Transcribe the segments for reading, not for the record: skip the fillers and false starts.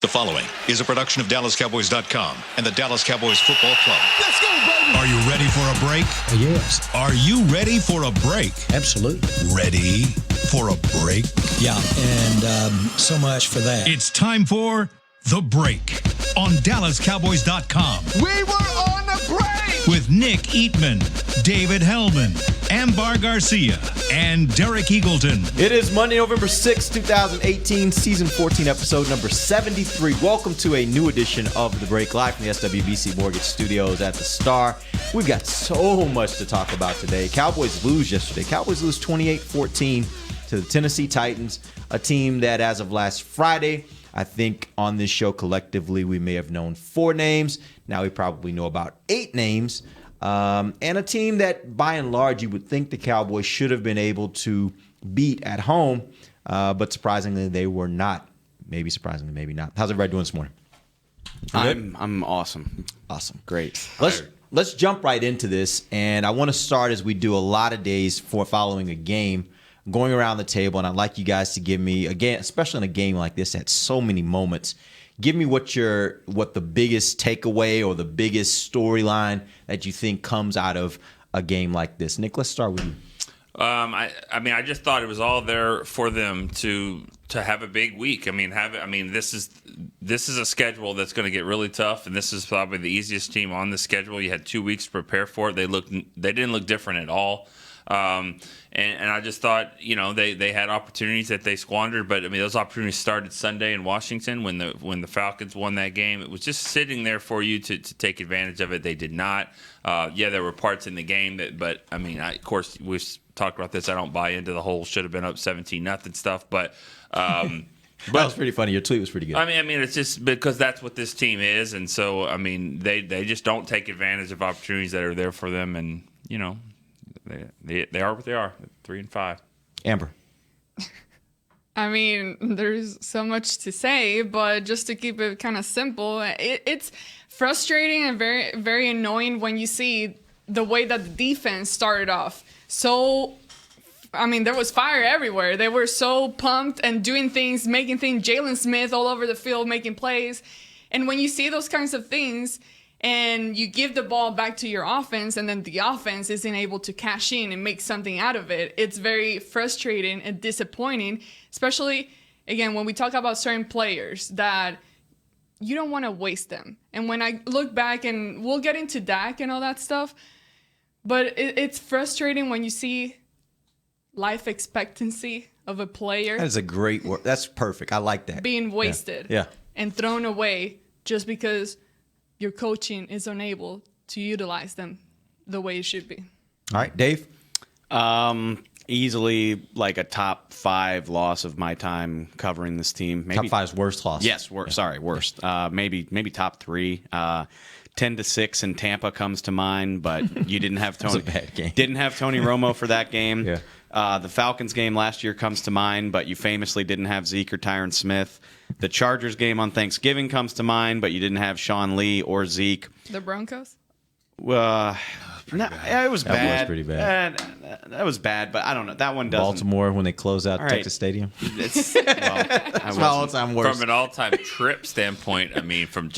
The following is a production of DallasCowboys.com and the Dallas Cowboys Football Club. Let's go, baby! Are you ready for a break? Yes. Are you ready for a break? Absolutely. Ready for a break? Yeah, and so much for that. It's time for The Break on DallasCowboys.com. We were on a break! With Nick Eatman, David Hellman, Ambar Garcia, and Derek Eagleton. It is Monday, November 6, 2018, Season 14, Episode number 73. Welcome to a new edition of The Break, live from the SWBC Mortgage Studios at the Star. We've got so much to talk about today. Cowboys lose yesterday. Cowboys lose 28-14 to the Tennessee Titans, a team that as of last Friday, I think on this show collectively we may have known 4 names. Now we probably know about 8 names. And a team that by and large you would think the Cowboys should have been able to beat at home. But surprisingly they were not. Maybe surprisingly, maybe not. How's everybody doing this morning? I'm awesome. Awesome. Great. Let's jump right into this. And I want to start as we do a lot of days for following a game, going around the table, and I'd like you guys to give me, again, especially in a game like this, at so many moments, give me what the biggest takeaway or the biggest storyline that you think comes out of a game like this. Nick, let's start with you. I just thought it was all there for them to have a big week. This is a schedule that's going to get really tough, and this is probably the easiest team on the schedule. You had 2 weeks to prepare for it. They didn't look different at all. And I just thought, they had opportunities that they squandered, but those opportunities started Sunday in Washington when the Falcons won that game. It was just sitting there for you to take advantage of it. They did not. There were parts in the game but of course we've talked about this. I don't buy into the whole should have been up 17-0 stuff, but. That was pretty funny. Your tweet was pretty good. It's just because that's what this team is, and so they just don't take advantage of opportunities that are there for them, and They are what they are, 3-5. Amber. There's so much to say, but just to keep it kind of simple, it's frustrating and very, very annoying when you see the way that the defense started off. So, there was fire everywhere. They were so pumped and doing things, making things, Jalen Smith all over the field, making plays. And when you see those kinds of things, and you give the ball back to your offense, and then the offense isn't able to cash in and make something out of it, it's very frustrating and disappointing, especially, again, when we talk about certain players that you don't want to waste them. And when I look back, and we'll get into Dak and all that stuff, but it's frustrating when you see life expectancy of a player. That is a great word. That's perfect. I like that. Being wasted yeah. And thrown away just because your coaching is unable to utilize them the way it should be. All right, Dave? Easily like a top 5 loss of my time covering this team. Maybe top 5's worst loss. Yes, worst. Maybe top 3. 10-6 in Tampa comes to mind, but you didn't have Tony. That was a bad game. Didn't have Tony Romo for that game. Yeah. The Falcons game last year comes to mind, but you famously didn't have Zeke or Tyron Smith. The Chargers game on Thanksgiving comes to mind, but you didn't have Sean Lee or Zeke. The Broncos? It was bad. That was pretty bad. That was bad, but I don't know. That one doesn't. Baltimore when they close out All right. Texas Stadium. It's That's my all-time worst. From an all-time trip standpoint, from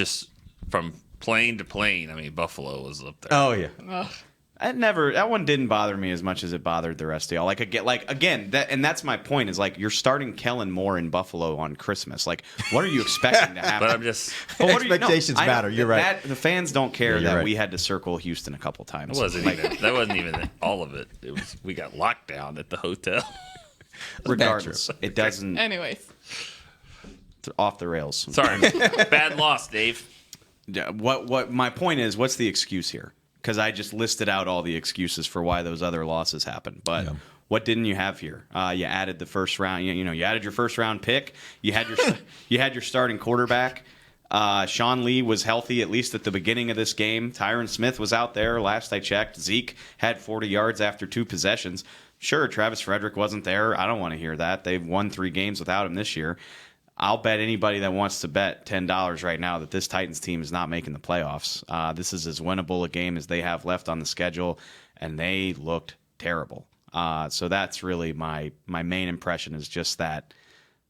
plane to plane, Buffalo was up there. Oh, yeah. Ugh. That one didn't bother me as much as it bothered the rest of y'all. That's my point is you're starting Kellen Moore in Buffalo on Christmas. What are you expecting to happen? But I'm just expectations matter. You're right. The fans don't care Yeah, that right. we had to circle Houston a couple times. that wasn't even all of it. It was we got locked down at the hotel. Regardless, it doesn't. Anyways. Off the rails. Sorry, bad loss, Dave. Yeah, what my point is, what's the excuse here? Because I just listed out all the excuses for why those other losses happened. But what didn't you have here? You added the first round. You added your first round pick. You had your starting quarterback. Sean Lee was healthy at least at the beginning of this game. Tyron Smith was out there last I checked. Zeke had 40 yards after 2 possessions. Sure, Travis Frederick wasn't there. I don't want to hear that. They've won 3 games without him this year. I'll bet anybody that wants to bet $10 right now that this Titans team is not making the playoffs. This is as winnable a game as they have left on the schedule, and they looked terrible. So that's really my main impression is just that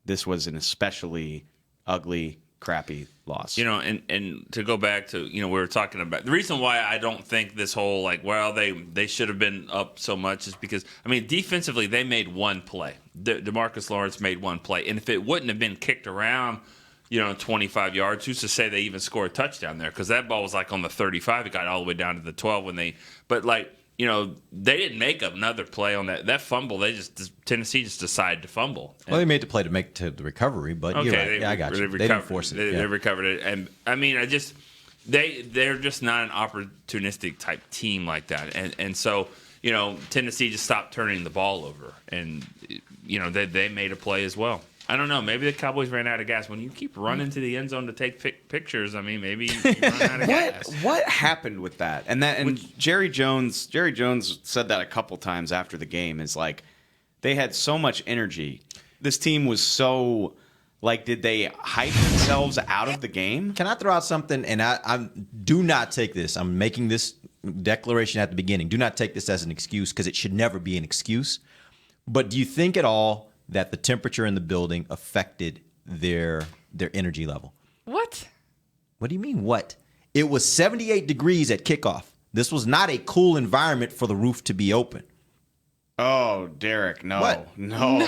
this was an especially ugly, crappy loss. And to go back to, we were talking about the reason why I don't think this whole they should have been up so much is because, defensively, they made one play. DeMarcus Lawrence made one play. And if it wouldn't have been kicked around, 25 yards, who's to say they even scored a touchdown there? Because that ball was on the 35. It got all the way down to the 12 they didn't make another play on that fumble. Tennessee just decided to fumble. Well, they made the play to make to the recovery, but you're right. I got you. They didn't force it. They recovered it, and they're just not an opportunistic type team like that, and so Tennessee just stopped turning the ball over, and they made a play as well. I don't know. Maybe the Cowboys ran out of gas. When you keep running to the end zone to take pictures, maybe you run out of gas. What happened with that? And Jerry Jones said that a couple times after the game. Is they had so much energy. This team was so did they hype themselves out of the game? Can I throw out something? And I do not take this. I'm making this declaration at the beginning. Do not take this as an excuse because it should never be an excuse. But do you think at all that the temperature in the building affected their energy level? What? What do you mean, what? It was 78 degrees at kickoff. This was not a cool environment for the roof to be open. Oh, Derek, no. What? No.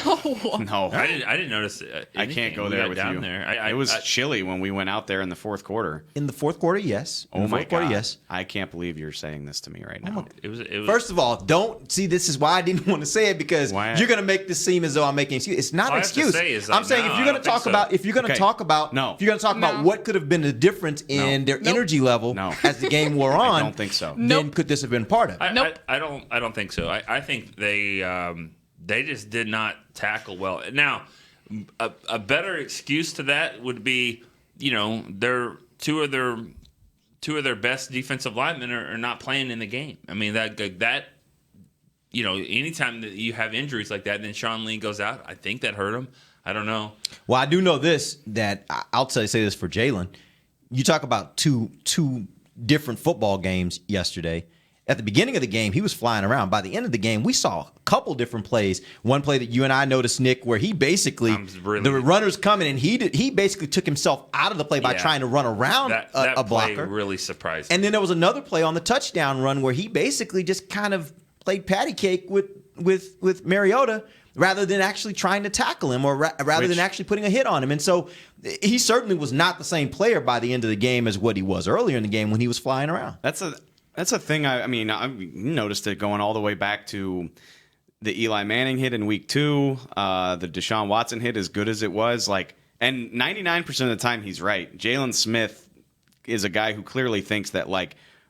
I didn't notice I can't go there with you. There. It was chilly when we went out there in the fourth quarter. In the fourth quarter, yes. Oh my God. Yes. I can't believe you're saying this to me right now. It was. First of all, don't see. This is why I didn't want to say it because you're going to make this seem as though I'm making an excuse. It's not an excuse. I'm saying if you're going to talk about what could have been the difference in their energy level as the game wore on, I don't think so. Then could this have been part of it? I don't think so. I think they just did not tackle well. Now, a better excuse to that would be, their two of their best defensive linemen are not playing in the game. That anytime that you have injuries like that, then Sean Lee goes out. I think that hurt him. I don't know. Well, I do know this, that I'll say this for Jalen. You talk about two different football games yesterday. At the beginning of the game, he was flying around. By the end of the game, we saw a couple different plays. One play that you and I noticed, Nick, where he basically the runner's coming and he basically took himself out of the play by trying to run around a blocker. Play really surprised me. And then there was another play on the touchdown run where he basically just kind of played patty cake with Mariota rather than actually trying to tackle him or rather than actually putting a hit on him. And so he certainly was not the same player by the end of the game as what he was earlier in the game when he was flying around. That's a thing. I noticed it going all the way back to the Eli Manning hit in week 2, the Deshaun Watson hit, as good as it was. And 99% of the time he's right. Jalen Smith is a guy who clearly thinks that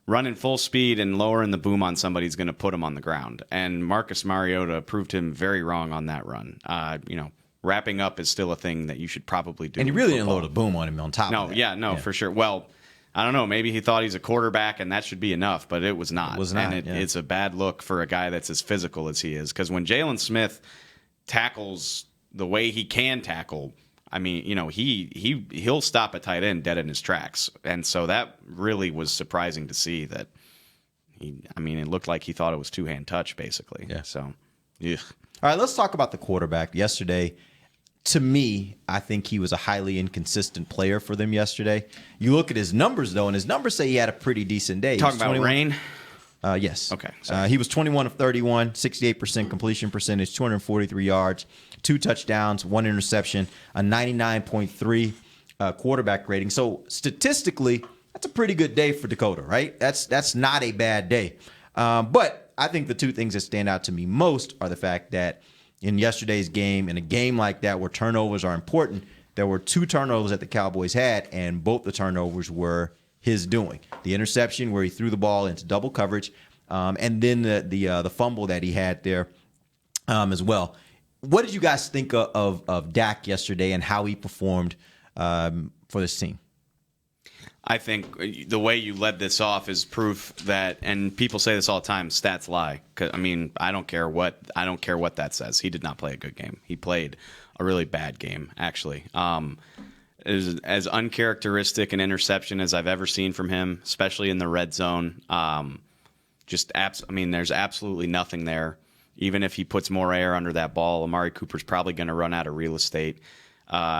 running full speed and lowering the boom on somebody is going to put him on the ground. And Marcus Mariota proved him very wrong on that run. Wrapping up is still a thing that you should probably do. And he really didn't load a boom on him on top of that. For sure. Well, I don't know. Maybe he thought he's a quarterback and that should be enough, but it was not. It was not. And it's a bad look for a guy that's as physical as he is. Because when Jalen Smith tackles the way he can tackle, he'll stop a tight end dead in his tracks. And so that really was surprising to see that. It looked like he thought it was two-hand touch, basically. Yeah. So, All right, let's talk about the quarterback. Yesterday, to me, I think he was a highly inconsistent player for them yesterday. You look at his numbers, though, and his numbers say he had a pretty decent day. Talking about Rain? Yes. Okay. He was 21 of 31, 68% completion percentage, 243 yards, 2 touchdowns, 1 interception, a 99.3 quarterback rating. So statistically, that's a pretty good day for Dakota, right? That's not a bad day. But I think the two things that stand out to me most are the fact that in yesterday's game, in a game like that where turnovers are important, there were 2 turnovers that the Cowboys had, and both the turnovers were his doing. The interception where he threw the ball into double coverage, and then the fumble that he had there as well. What did you guys think of Dak yesterday and how he performed for this team? I think the way you led this off is proof that, and people say this all the time, stats lie. I don't care what that says. He did not play a good game. He played a really bad game, actually. As uncharacteristic an interception as I've ever seen from him, especially in the red zone. There's absolutely nothing there. Even if he puts more air under that ball, Amari Cooper's probably going to run out of real estate.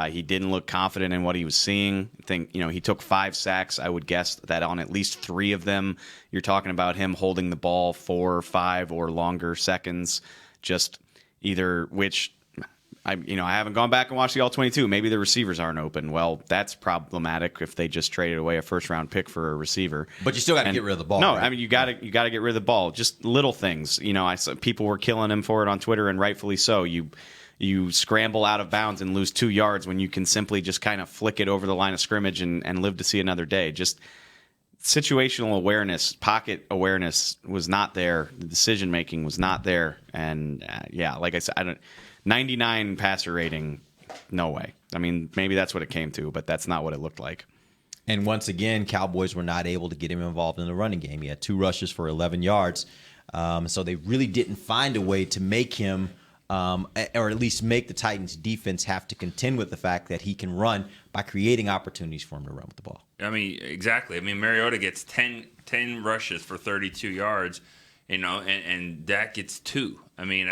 He didn't look confident in what he was seeing. I think, he took 5 sacks. I would guess that on at least 3 of them, you're talking about him holding the ball 4 or 5 or longer seconds. Just either which, I haven't gone back and watched the all-22. Maybe the receivers aren't open. Well, that's problematic if they just traded away a first-round pick for a receiver. But you still got to get rid of the ball. No, right? I mean you got to get rid of the ball. Just little things. I saw people were killing him for it on Twitter, and rightfully so. You scramble out of bounds and lose 2 yards when you can simply just kind of flick it over the line of scrimmage and live to see another day. Just situational awareness, pocket awareness was not there. The decision making was not there, and like I said, 99 passer rating, no way. I mean, maybe that's what it came to, but that's not what it looked like. And once again, Cowboys were not able to get him involved in the running game. He had 2 rushes for 11 yards, so they really didn't find a way to make him. Or at least make the Titans defense have to contend with the fact that he can run by creating opportunities for him to run with the ball. I mean, exactly. I mean, Mariota gets 10 rushes for 32 yards, and Dak gets 2. I mean,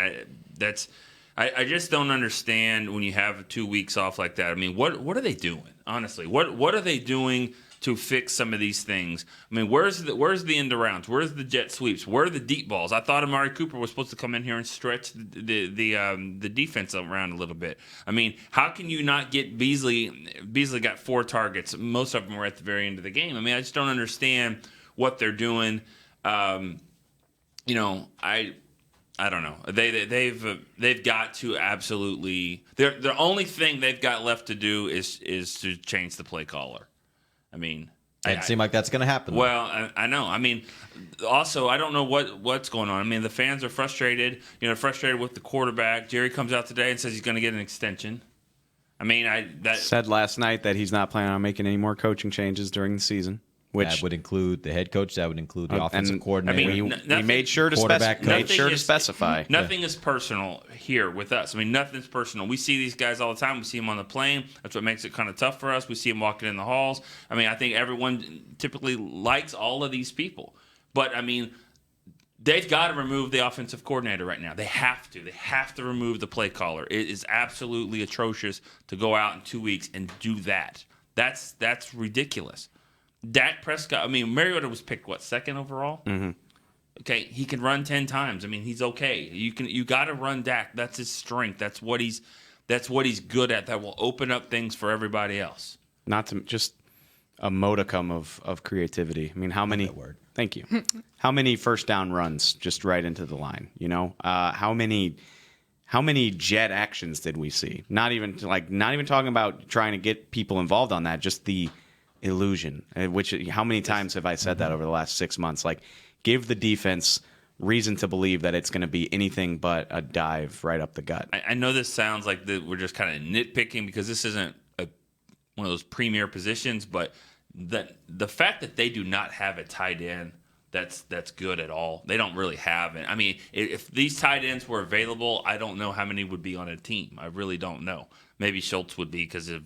I just don't understand when you have 2 weeks off like that. I mean, what are they doing? Honestly, what are they doing to fix some of these things? I mean, where's the end arounds? Where's the jet sweeps? Where are the deep balls? I thought Amari Cooper was supposed to come in here and stretch the defense around a little bit. I mean, how can you not get Beasley? Beasley got 4 targets. Most of them were at the very end of the game. I mean, I just don't understand what they're doing. I don't know. They've got to absolutely. The only thing they've got left to do is to change the play caller. I mean, It seemed like that's going to happen. Well, I know. I mean, also, I don't know what's going on. I mean, the fans are frustrated. Frustrated with the quarterback. Jerry comes out today and says he's going to get an extension. I mean, said last night that he's not planning on making any more coaching changes during the season. Which that would include the head coach. That would include the offensive coordinator. I mean, we made sure to specify. Nothing is personal here with us. I mean, nothing's personal. We see these guys all the time. We see them on the plane. That's what makes it kind of tough for us. We see them walking in the halls. I mean, I think everyone typically likes all of these people. But, I mean, they've got to remove the offensive coordinator right now. They have to. They have to remove the play caller. It is absolutely atrocious to go out in 2 weeks and do that. That's ridiculous. Dak Prescott, I mean, Mariota was picked, second overall? Mm-hmm. Okay, he can run 10 times. I mean, he's okay. You got to run Dak. That's his strength. That's what he's good at. That will open up things for everybody else. Not to just a modicum of creativity. I mean, how many? Thank you. How many first down runs just right into the line? How many jet actions did we see? Not even talking about trying to get people involved on that. Just the illusion. How many times have I said that over the last 6 months? Like, give the defense reason to believe that it's going to be anything but a dive right up the gut. I know this sounds like we're just kind of nitpicking because this isn't one of those premier positions, but the fact that they do not have a tight end that's good at all, they don't really have it. I mean, if these tight ends were available, I don't know how many would be on a team. I really don't know. Maybe Schultz would be because of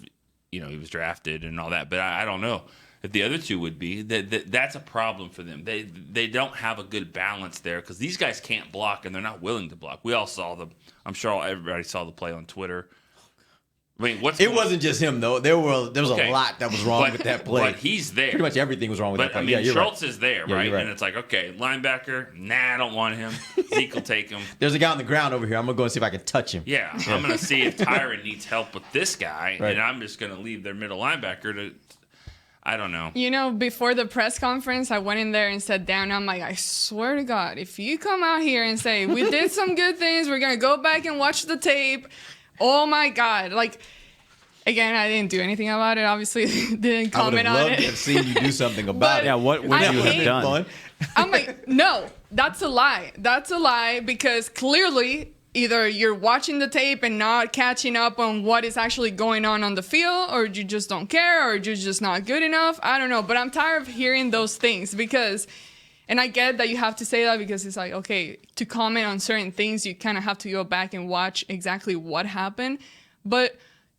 he was drafted and all that, but I don't know if the other two would be. That's a problem for them. They don't have a good balance there because these guys can't block and they're not willing to block. We all saw I'm sure everybody saw the play on Twitter. I mean, it wasn't just him though. There was a lot that was wrong with that play. But he's there. Pretty much everything was wrong with that play. I mean, Schultz right. is there, yeah, right? Right? And it's like, okay, linebacker, I don't want him. Zeke will take him. There's a guy on the ground over here. I'm gonna go and see if I can touch him. Yeah, I'm gonna see if Tyron needs help with this guy, right. and I'm just gonna leave their middle linebacker to. I don't know. Before the press conference, I went in there and sat down. I'm like, I swear to God, if you come out here and say we did some good things, we're gonna go back and watch the tape. Oh my God, like. Again, I didn't do anything about it. Obviously, didn't comment on it. I would have loved to have seen you do something about it. Yeah, what would you have done? I'm like, no, that's a lie. That's a lie because clearly either you're watching the tape and not catching up on what is actually going on the field, or you just don't care, or you're just not good enough. I don't know, but I'm tired of hearing those things because, and I get that you have to say that because it's like, okay, to comment on certain things, you kind of have to go back and watch exactly what happened, but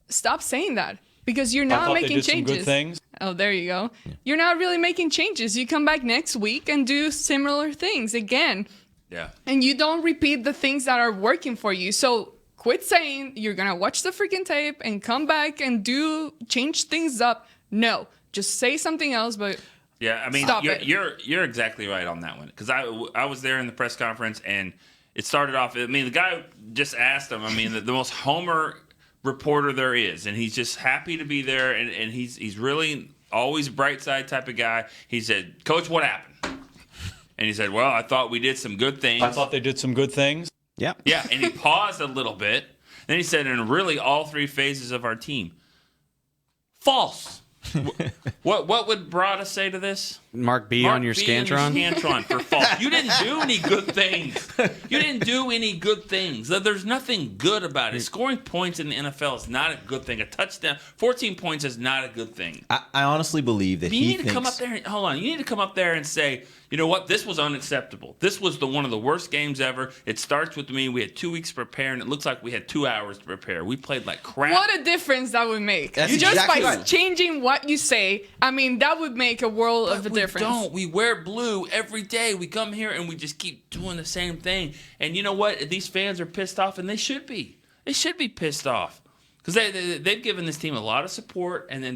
stop saying that because you're not making changes. Some good things. Oh, there you go. Yeah. You're not really making changes. You come back next week and do similar things again. Yeah. And you don't repeat the things that are working for you. So quit saying you're going to watch the freaking tape and come back and change things up. No, just say something else, but yeah, I mean, stop you're exactly right on that one. Because I was there in the press conference, and it started off, I mean, the guy just asked him, I mean, the most homer reporter there is, and he's just happy to be there, and he's really always bright side type of guy. He said, Coach, what happened? And he said, well, I thought we did some good things. I thought they did some good things. Yeah. Yeah, and he paused a little bit. Then he said, and really all three phases of our team. False. What would Brada say to this? Mark B on your Scantron? Scantron for false. You didn't do any good things. You didn't do any good things. There's nothing good about it. Scoring points in the NFL is not a good thing. A touchdown, 14 points is not a good thing. I honestly believe that you need to come up there. Hold on. You need to come up there and say, you know what? This was unacceptable. This was one of the worst games ever. It starts with me. We had 2 weeks to prepare, and it looks like we had 2 hours to prepare. We played like crap. What a difference that would make. That's Just exactly by right. changing what you say, I mean, that would make a world of a difference. We don't. We wear blue every day. We come here and we just keep doing the same thing. And you know what? These fans are pissed off, and they should be. They should be pissed off because they've given this team a lot of support, and then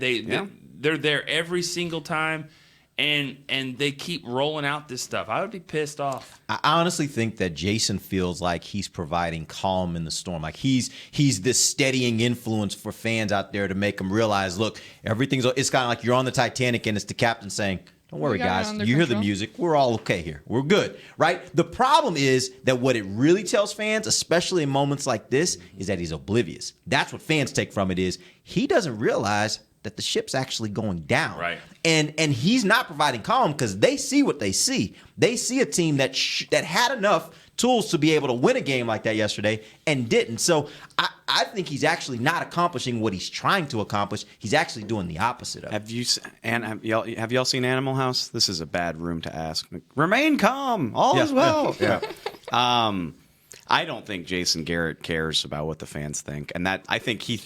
they're there every single time. And they keep rolling out this stuff. I would be pissed off. I honestly think that Jason feels like he's providing calm in the storm. Like he's this steadying influence for fans out there to make them realize, look, it's kind of like you're on the Titanic and it's the captain saying, don't worry, guys. You hear the music. We're all okay here. We're good, right? The problem is that what it really tells fans, especially in moments like this, is that he's oblivious. That's what fans take from it is he doesn't realize that the ship's actually going down. Right. And he's not providing calm because they see what they see. They see a team that had enough tools to be able to win a game like that yesterday and didn't. So I think he's actually not accomplishing what he's trying to accomplish. He's actually doing the opposite of it. Have y'all seen Animal House? This is a bad room to ask. Remain calm. All is well. Yeah. I don't think Jason Garrett cares about what the fans think, and that I think he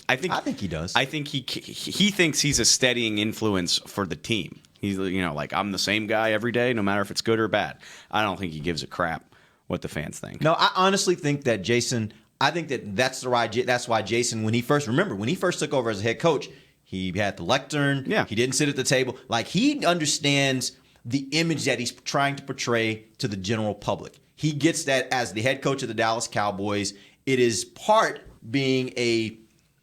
does. I think he thinks he's a steadying influence for the team. He's like I'm the same guy every day, no matter if it's good or bad. I don't think he gives a crap what the fans think. No, I honestly think that Jason. I think that's why Jason, when he first took over as a head coach, he had the lectern. Yeah, he didn't sit at the table. Like he understands the image that he's trying to portray to the general public. He gets that as the head coach of the Dallas Cowboys. It is part being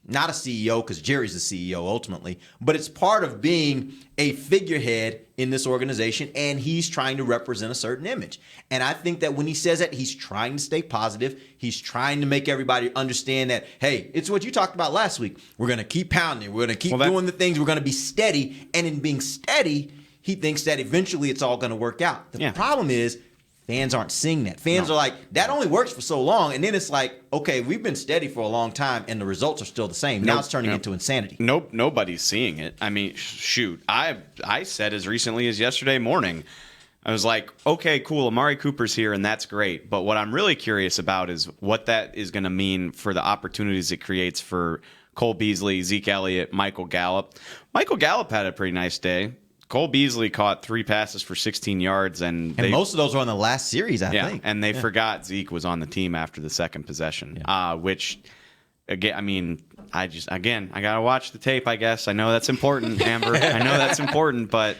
not a CEO, because Jerry's the CEO ultimately, but it's part of being a figurehead in this organization, and he's trying to represent a certain image. And I think that when he says that, he's trying to stay positive. He's trying to make everybody understand that, hey, it's what you talked about last week. We're going to keep pounding. We're going to keep doing the things. We're going to be steady. And in being steady, he thinks that eventually it's all going to work out. The problem is, fans aren't seeing that. Fans are like, that only works for so long. And then it's like, okay, we've been steady for a long time and the results are still the same. Now it's turning into insanity. Nobody's seeing it. I mean, shoot. I said as recently as yesterday morning, I was like, okay, cool, Amari Cooper's here and that's great. But what I'm really curious about is what that is going to mean for the opportunities it creates for Cole Beasley, Zeke Elliott, Michael Gallup. Michael Gallup had a pretty nice day. Cole Beasley caught 3 passes for 16 yards, and most of those were on the last series, I think. And they forgot Zeke was on the team after the second possession, which, again, I mean, I gotta watch the tape. I guess I know that's important, Amber. I know that's important, but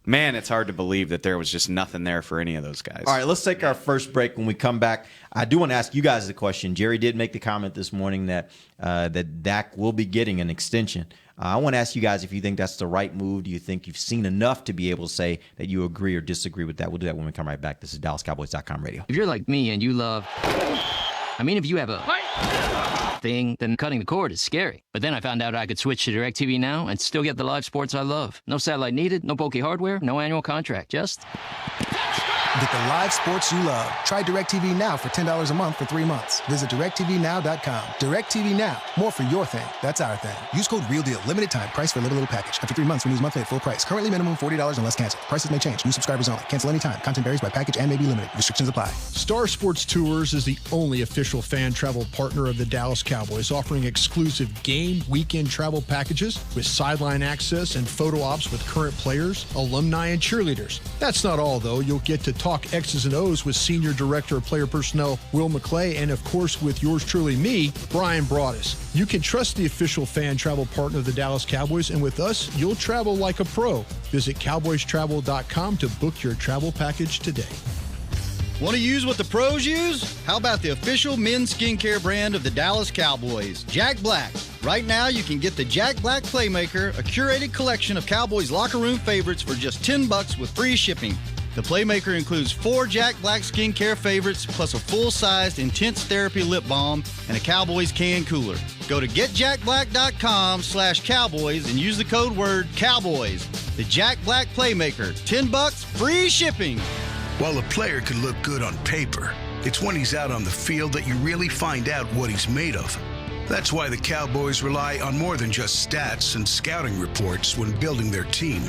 man, it's hard to believe that there was just nothing there for any of those guys. All right, let's take our first break. When we come back, I do want to ask you guys a question. Jerry did make the comment this morning that Dak will be getting an extension. I want to ask you guys if you think that's the right move. Do you think you've seen enough to be able to say that you agree or disagree with that? We'll do that when we come right back. This is DallasCowboys.com radio. If you're like me and you love... if you have a thing, then cutting the cord is scary. But then I found out I could switch to DirecTV Now and still get the live sports I love. No satellite needed, no bulky hardware, no annual contract, just... Get the live sports you love. Try DirecTV Now for $10 a month for 3 months. Visit DirecTVNow.com. DirecTV Now. More for your thing. That's our thing. Use code REALDEAL. Limited time. Price for little package. After 3 months, renews monthly at full price. Currently minimum $40 unless canceled. Prices may change. New subscribers only. Cancel anytime. Content varies by package and may be limited. Restrictions apply. Star Sports Tours is the only official fan travel partner of the Dallas Cowboys, offering exclusive game weekend travel packages with sideline access and photo ops with current players, alumni, and cheerleaders. That's not all, though. You'll get to talk X's and O's with Senior Director of Player Personnel Will McClay, and of course with yours truly, me, Brian Broaddus. You can trust the official fan travel partner of the Dallas Cowboys, and with us, you'll travel like a pro. Visit cowboystravel.com to book your travel package today. Want to use what the pros use? How about the official men's skincare brand of the Dallas Cowboys, Jack Black? Right now, you can get the Jack Black Playmaker, a curated collection of Cowboys locker room favorites for just $10 with free shipping. The Playmaker includes 4 Jack Black skincare favorites, plus a full-sized Intense Therapy lip balm and a Cowboys can cooler. Go to getjackblack.com/Cowboys and use the code word Cowboys. The Jack Black Playmaker, $10, free shipping. While a player can look good on paper, it's when he's out on the field that you really find out what he's made of. That's why the Cowboys rely on more than just stats and scouting reports when building their team.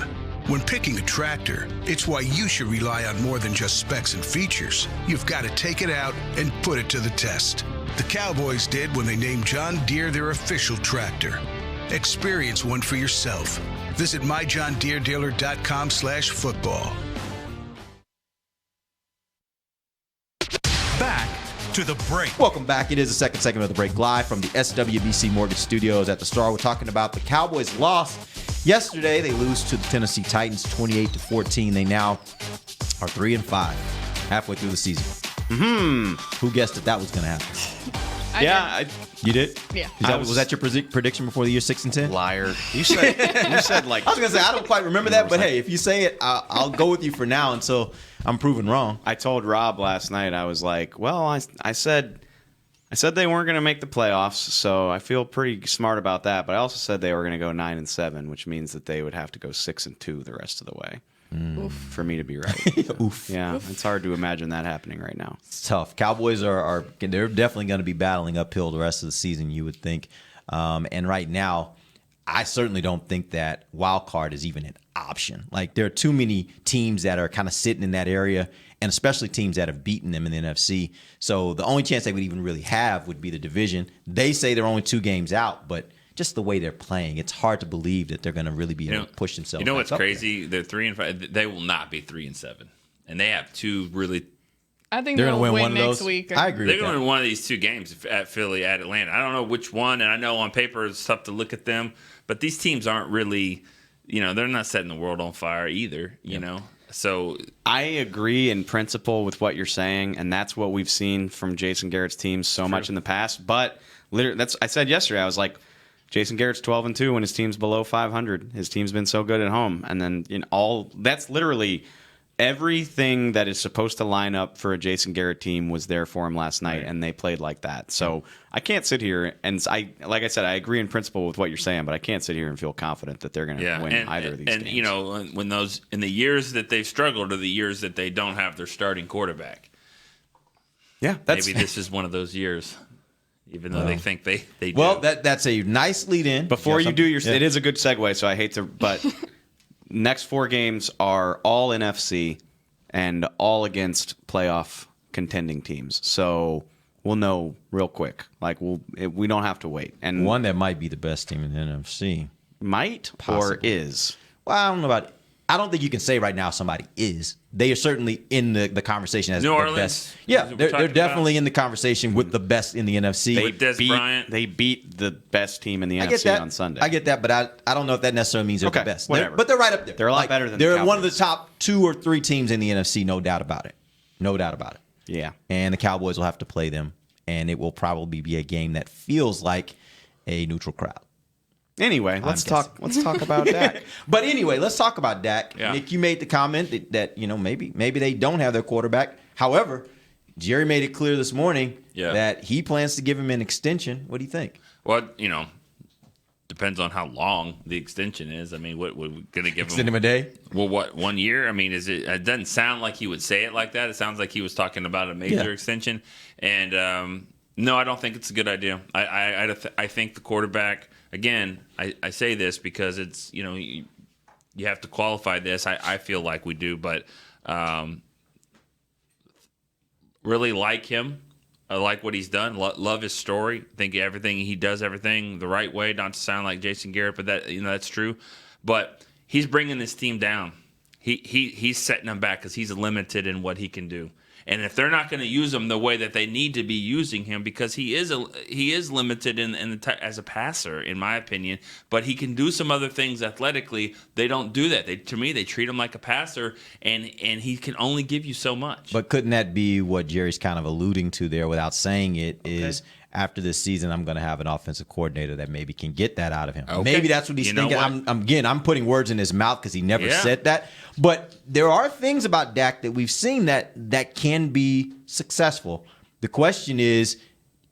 When picking a tractor, it's why you should rely on more than just specs and features. You've got to take it out and put it to the test. The Cowboys did when they named John Deere their official tractor. Experience one for yourself. Visit myjohndeeredealer.com/football. Back to the break. Welcome back. It is the second segment of the break, live from the SWBC Mortgage Studios at the Star. We're talking about the Cowboys' loss yesterday. They lose to the Tennessee Titans 28-14. They now are 3-5, halfway through the season. Who guessed that was going to happen? You did? Yeah. Was that your prediction before the year 6-10? Liar. You said like. I was going to say, I don't quite remember that, but hey, if you say it, I'll go with you for now until I'm proven wrong. I told Rob last night, I was like, well, I said they weren't going to make the playoffs, so I feel pretty smart about that. But I also said they were going to go 9-7, which means that they would have to go 6-2 the rest of the way for me to be right. Oof. Yeah, it's hard to imagine that happening right now. It's tough. Cowboys they're definitely going to be battling uphill the rest of the season, you would think. And right now, I certainly don't think that wild card is even an option. Like, there are too many teams that are kind of sitting in that area, and especially teams that have beaten them in the NFC. So the only chance they would even really have would be the division. They say they're only 2 games out, but just the way they're playing, it's hard to believe that they're going to really be able to push themselves. You know what's up crazy? They're 3-5. They will not be 3-7, and they have 2 really. I think they're they'll going to win win one of next those. week. I agree. They're with going to that. win one of these 2 games at Philly, at Atlanta. I don't know which one, and I know on paper it's tough to look at them, but these teams aren't really, they're not setting the world on fire either. You know. So I agree in principle with what you're saying, and that's what we've seen from Jason Garrett's teams so much in the past. But literally, I said yesterday, I was like, Jason Garrett's 12-2 when his team's below 500. His team's been so good at home, and then that's literally everything that is supposed to line up for a Jason Garrett team was there for him last night, and they played like that. So I can't sit here and like I said, I agree in principle with what you're saying, but I can't sit here and feel confident that they're going to win either of these games. And when those in the years that they've struggled are the years that they don't have their starting quarterback. Yeah, maybe this is one of those years. Even though they think they do. Well, that's a nice lead in. Before you do it is a good segue, so I hate to, but next 4 games are all NFC and all against playoff contending teams. So we'll know real quick. Like we don't have to wait. And one that might be the best team in the NFC. Might Possibly. Or is. Well, I don't know about. I don't think you can say right now somebody is. They are certainly in the conversation as New the Orleans? best. Yeah, they're definitely in the conversation with the best in the NFC. They beat the best team in the NFC on Sunday. I get that, but I don't know if that necessarily means they're the best. Whatever. But they're right up there. They're a lot better than the they're Cowboys. one of the top 2 or 3 teams in the NFC, no doubt about it. No doubt about it. Yeah. And the Cowboys will have to play them, and it will probably be a game that feels like a neutral crowd. Anyway, let's talk about Dak. But anyway, let's talk about Dak. Yeah. Nick, you made the comment that maybe they don't have their quarterback. However, Jerry made it clear this morning that he plans to give him an extension. What do you think? Well, depends on how long the extension is. I mean, what we're going to give Extend him a day? Well, what, 1 year? I mean, it doesn't sound like he would say it like that. It sounds like he was talking about a major extension. And no, I don't think it's a good idea. I think the quarterback. Again, I say this because it's, you have to qualify this. I feel like we do, but really like him. I like what he's done. Love his story. Think he does everything the right way. Not to sound like Jason Garrett, but that's true. But he's bringing this team down. he's setting them back because he's limited in what he can do. And if they're not going to use him the way that they need to be using him, because he is limited as a passer, in my opinion, but he can do some other things athletically. They don't do that. To me, they treat him like a passer, and he can only give you so much. But couldn't that be what Jerry's kind of alluding to there without saying it? Is after this season, I'm going to have an offensive coordinator that maybe can get that out of him. Okay. Maybe that's what he's thinking. I'm putting words in his mouth because he never said that. But there are things about Dak that we've seen that can be successful. The question is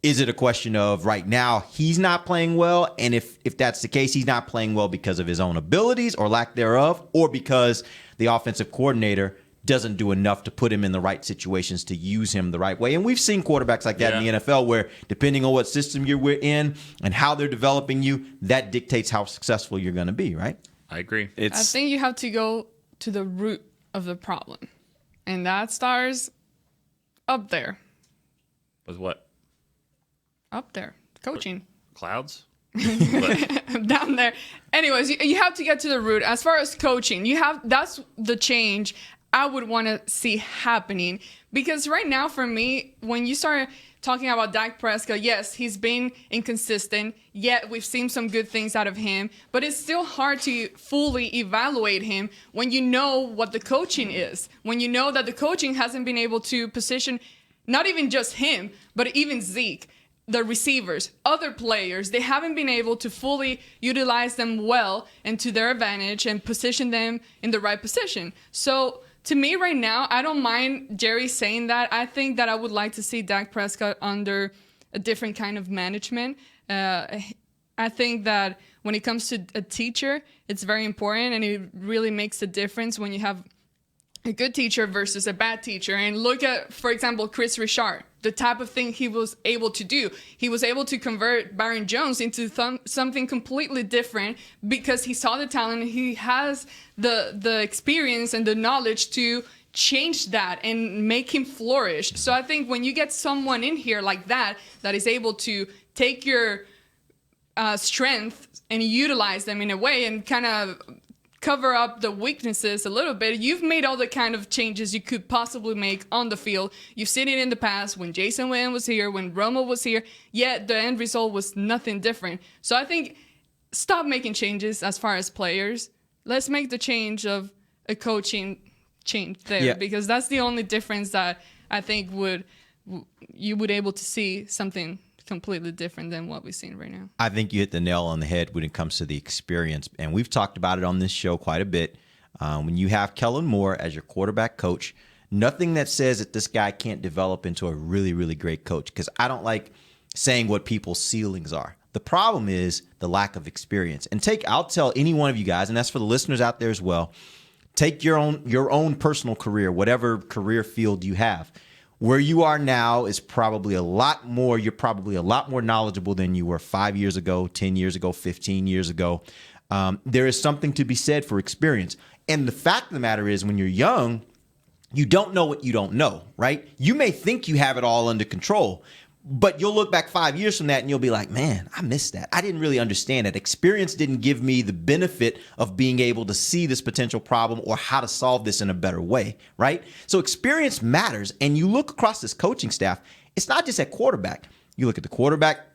it a question of right now he's not playing well? And if that's the case, he's not playing well because of his own abilities or lack thereof, or because the offensive coordinator doesn't do enough to put him in the right situations to use him the right way. And we've seen quarterbacks like that in the NFL where depending on what system you're in and how they're developing you, that dictates how successful you're going to be, right? I agree. I think you have to go to the root of the problem. And that starts up there. With what? Up there. Coaching. Clouds? Down there. Anyways, you have to get to the root. As far as coaching, that's the change I would want to see happening. Because right now, for me, when you start talking about Dak Prescott, yes, he's been inconsistent, yet we've seen some good things out of him, but it's still hard to fully evaluate him when you know what the coaching is, when you know that the coaching hasn't been able to position not even just him, but even Zeke, the receivers, other players. They haven't been able to fully utilize them well and to their advantage and position them in the right position. So to me right now, I don't mind Jerry saying that. I think that I would like to see Dak Prescott under a different kind of management. I think that when it comes to a teacher, it's very important, and it really makes a difference when you have a good teacher versus a bad teacher. And look at, for example, Chris Richard, the type of thing he was able to do. He was able to convert Byron Jones into something completely different because he saw the talent. He has the experience and the knowledge to change that and make him flourish. So I think when you get someone in here like that is able to take your strength and utilize them in a way and kind of cover up the weaknesses a little bit, you've made all the kind of changes you could possibly make on the field. You've seen it in the past when Jason Witten was here, when Romo was here, yet the end result was nothing different. So I think stop making changes as far as players. Let's make the change of a coaching change there, because that's the only difference that I think you would able to see something completely different than what we've seen right now. I think you hit the nail on the head when it comes to the experience, and we've talked about it on this show quite a bit. When you have Kellen Moore as your quarterback coach, nothing that says that this guy can't develop into a really, really great coach, because I don't like saying what people's ceilings are. The problem is the lack of experience. And I'll tell any one of you guys, and that's for the listeners out there as well, take your own personal career, whatever career field you have. Where you are now is probably you're probably a lot more knowledgeable than you were 5 years ago, 10 years ago, 15 years ago. There is something to be said for experience. And the fact of the matter is, when you're young, you don't know what you don't know, right? You may think you have it all under control, but you'll look back 5 years from that and you'll be like, man, I missed that. I didn't really understand it. Experience didn't give me the benefit of being able to see this potential problem or how to solve this in a better way, right? So experience matters. And you look across this coaching staff, it's not just at quarterback. You look at the quarterback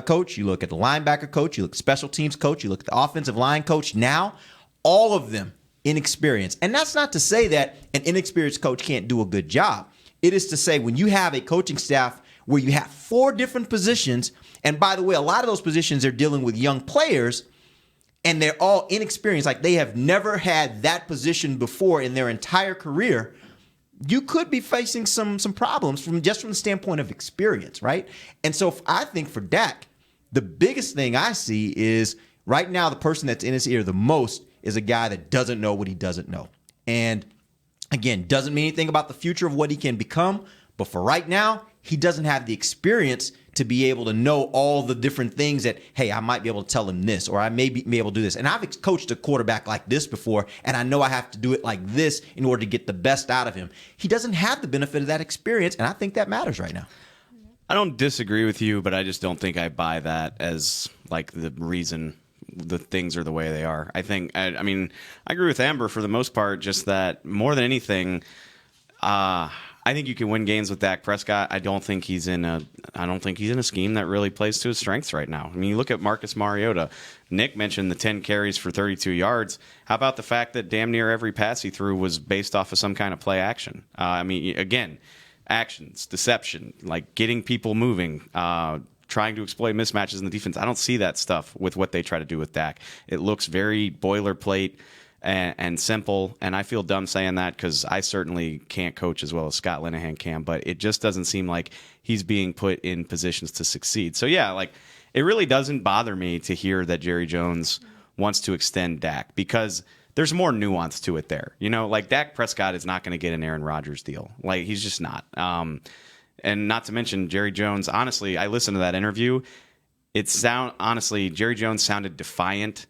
coach, you look at the linebacker coach, you look at the special teams coach, you look at the offensive line coach. Now, all of them inexperienced. And that's not to say that an inexperienced coach can't do a good job. It is to say, when you have a coaching staff where you have 4 different positions, and by the way, a lot of those positions are dealing with young players, and they're all inexperienced, like they have never had that position before in their entire career, you could be facing some problems from the standpoint of experience, right? And so I think for Dak, the biggest thing I see is right now the person that's in his ear the most is a guy that doesn't know what he doesn't know. And again, doesn't mean anything about the future of what he can become, but for right now, he doesn't have the experience to be able to know all the different things that, hey, I might be able to tell him this, or I may be able to do this. And I've coached a quarterback like this before, and I know I have to do it like this in order to get the best out of him. He doesn't have the benefit of that experience, and I think that matters right now. I don't disagree with you, but I just don't think I buy that as like the reason the things are the way they are. I think. I mean, I agree with Amber for the most part. Just that more than anything, I think you can win games with Dak Prescott. I don't think he's in a scheme that really plays to his strengths right now. I mean, you look at Marcus Mariota. Nick mentioned the 10 carries for 32 yards. How about the fact that damn near every pass he threw was based off of some kind of play action? I mean, again, actions, deception, like getting people moving, trying to exploit mismatches in the defense. I don't see that stuff with what they try to do with Dak. It looks very boilerplate and simple, and I feel dumb saying that because I certainly can't coach as well as Scott Linehan can, but it just doesn't seem like he's being put in positions to succeed. So yeah, like it really doesn't bother me to hear that Jerry Jones wants to extend Dak because there's more nuance to it there. You know, like Dak Prescott is not going to get an Aaron Rodgers deal. Like he's just not. And not to mention Jerry Jones. Honestly, I listened to that interview. Jerry Jones sounded defiant,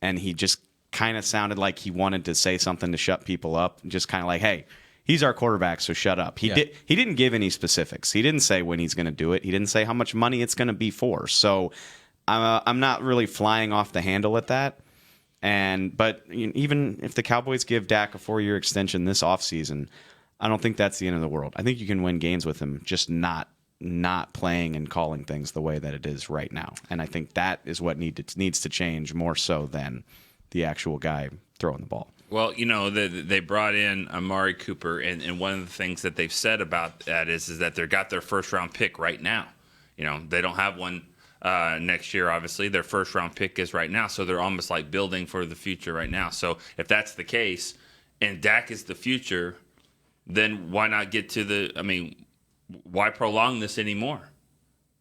and he just kind of sounded like he wanted to say something to shut people up. Just kind of like, hey, he's our quarterback, so shut up. He didn't give any specifics. He didn't say when he's going to do it. He didn't say how much money it's going to be for. So I'm not really flying off the handle at that. But even if the Cowboys give Dak a 4-year extension this offseason, I don't think that's the end of the world. I think you can win games with him, just not playing and calling things the way that it is right now. And I think that is what needs to change more so than the actual guy throwing the ball. Well, you know, they brought in Amari Cooper, and one of the things that they've said about that is that they've got their first-round pick right now. You know, they don't have one next year, obviously. Their first-round pick is right now, so they're almost like building for the future right now. So if that's the case, and Dak is the future, then why not get to why prolong this anymore?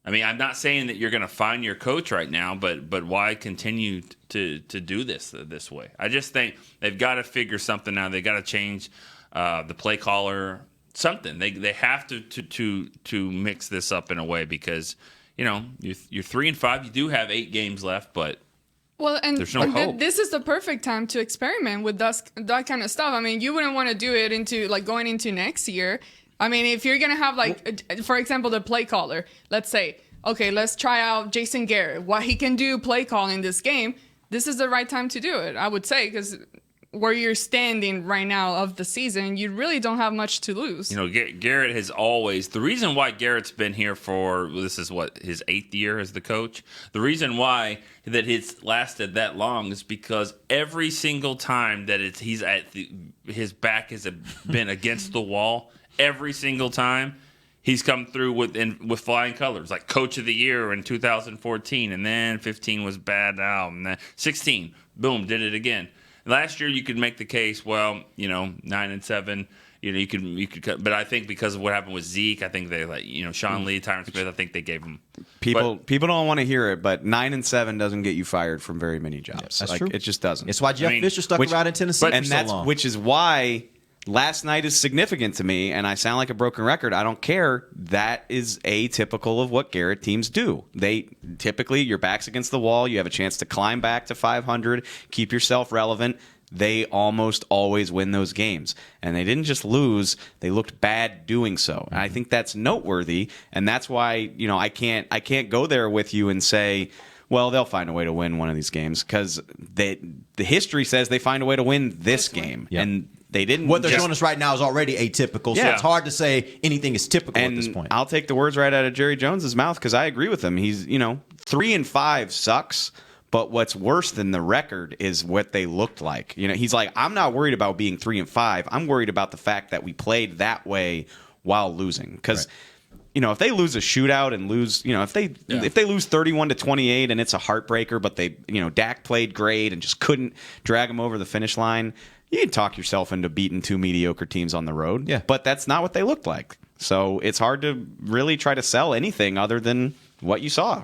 I mean, I'm not saying that you're going to find your coach right now, but why continue to do this way? I just think they've got to figure something out. They got to change the play caller, something. They have to mix this up in a way because you know you're 3-5. You do have 8 games left, but there's no hope. This is the perfect time to experiment with that kind of stuff. I mean, you wouldn't want to do it into like going into next year. I mean, if you're going to have, like, for example, the play caller, let's say, okay, let's try out Jason Garrett, what he can do play calling this game. This is the right time to do it, I would say, because where you're standing right now of the season, you really don't have much to lose. You know, Garrett has always, the reason why Garrett's been here for, this is his 8th year as the coach. The reason why that it's lasted that long is because every single time that he's at his back has been against the wall, every single time he's come through with flying colors, like Coach of the Year in 2014, and then 15 was bad now, and then 16, boom, did it again. Last year you could make the case, 9-7, you could cut, but I think because of what happened with Zeke, I think they Sean Lee, Tyron Smith, I think they gave him. People don't want to hear it, but 9-7 doesn't get you fired from very many jobs. That's true. It just doesn't. It's why Jeff Fisher stuck around in Tennessee for so long. Which is why last night is significant to me, and I sound like a broken record. I don't care. That is atypical of what Garrett teams do. They typically, your back's against the wall. You have a chance to climb back to 500, keep yourself relevant. They almost always win those games. And they didn't just lose, they looked bad doing so. And I think that's noteworthy, and that's why, I can't go there with you and say, well, they'll find a way to win one of these games because the history says they find a way to win this game. Yep. And they didn't. What they're showing us right now is already atypical, so it's hard to say anything is typical at this point. I'll take the words right out of Jerry Jones's mouth because I agree with him. He's, 3-5 sucks, but what's worse than the record is what they looked like. He's like, I'm not worried about being 3-5. I'm worried about the fact that we played that way while losing because. Right. If they lose a shootout and lose, if they lose 31-28 and it's a heartbreaker, but they, Dak played great and just couldn't drag them over the finish line, you can talk yourself into beating 2 mediocre teams on the road. Yeah. But that's not what they looked like. So it's hard to really try to sell anything other than what you saw.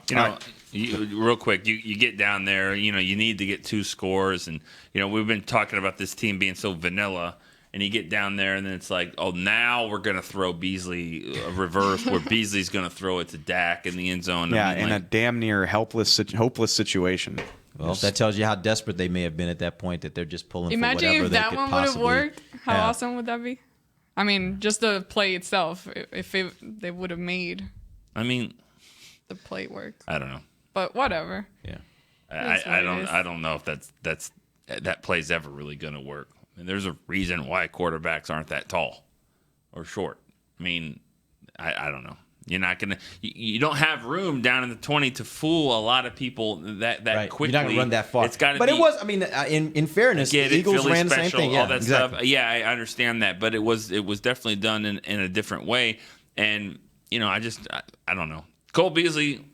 Real quick, you get down there, you need to get 2 scores. And, we've been talking about this team being so vanilla. And you get down there, and then it's like, oh, now we're going to throw Beasley a reverse where Beasley's going to throw it to Dak in the end zone. Yeah, in a damn near hopeless situation. Well, that tells you how desperate they may have been at that point that they're just pulling for whatever they could possibly. Imagine if that one would have worked. How awesome would that be? I mean, just the play itself, if they would have made the play work. I don't know. But whatever. Yeah. I don't know if that play's ever really going to work. And there's a reason why quarterbacks aren't that tall or short. I mean, I don't know. You're not gonna. You don't have room down in the 20 to fool a lot of people that right. quickly. You're not gonna run that far. It's got to. But it was. I mean, in fairness, the Eagles Philly ran the special, same thing. Yeah, all that exactly. stuff. Yeah, I understand that, but it was definitely done in a different way. And I don't know. Cole Beasley.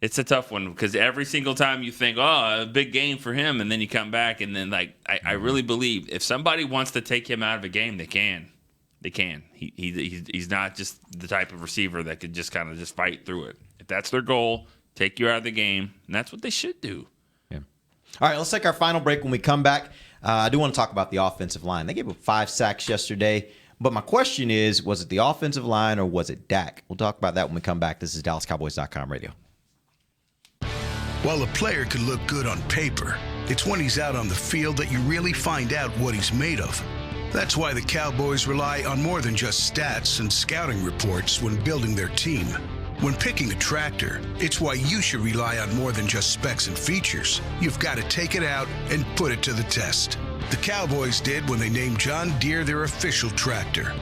It's a tough one because every single time you think, oh, a big game for him, and then you come back, and then I really believe if somebody wants to take him out of a game, they can. They can. He's not just the type of receiver that could just kind of just fight through it. If that's their goal, take you out of the game, and that's what they should do. Yeah. All right, let's take our final break. When we come back, I do want to talk about the offensive line. They gave up 5 sacks yesterday, but my question is, was it the offensive line or was it Dak? We'll talk about that when we come back. This is DallasCowboys.com radio. While a player could look good on paper, it's when he's out on the field that you really find out what he's made of. That's why the Cowboys rely on more than just stats and scouting reports when building their team. When picking a tractor, it's why you should rely on more than just specs and features. You've got to take it out and put it to the test. The Cowboys did when they named John Deere their official tractor.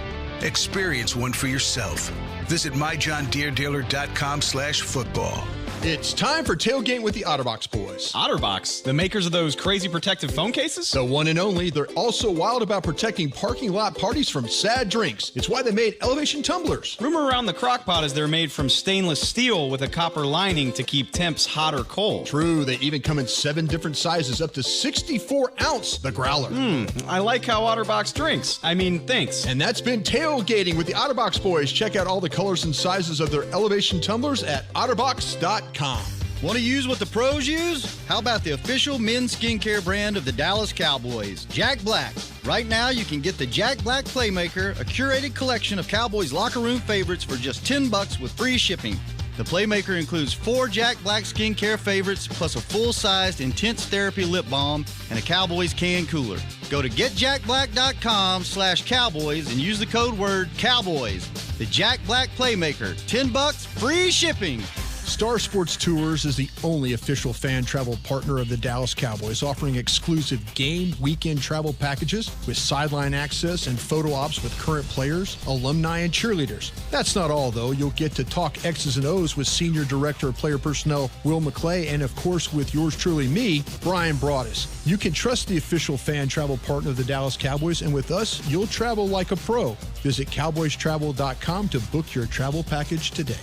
Experience one for yourself. Visit myjohndeeredealer.com/football. It's time for Tailgate with the OtterBox boys. OtterBox, the makers of those crazy protective phone cases? The one and only. They're also wild about protecting parking lot parties from sad drinks. It's why they made elevation tumblers. Rumor around the crockpot is they're made from stainless steel with a copper lining to keep temps hot or cold. True, they even come in 7 different sizes, up to 64 ounce, the growler. I like how OtterBox drinks. Thanks. And that's been Tailgating with the OtterBox boys. Check out all the colors and sizes of their elevation tumblers at otterbox.com. Want to use what the pros use? How about the official men's skincare brand of the Dallas Cowboys, Jack Black? Right now, you can get the Jack Black Playmaker, a curated collection of Cowboys locker room favorites for just $10 with free shipping. The Playmaker includes 4 Jack Black skincare favorites, plus a full-sized Intense Therapy lip balm and a Cowboys can cooler. Go to getjackblack.com/Cowboys and use the code word Cowboys. The Jack Black Playmaker, $10, free shipping. Star Sports Tours is the only official fan travel partner of the Dallas Cowboys, offering exclusive game weekend travel packages with sideline access and photo ops with current players, alumni, and cheerleaders. That's not all, though. You'll get to talk X's and O's with Senior Director of Player Personnel Will McClay, and of course with yours truly, me, Brian Broaddus. You can trust the official fan travel partner of the Dallas Cowboys, and with us, you'll travel like a pro. Visit cowboystravel.com to book your travel package today.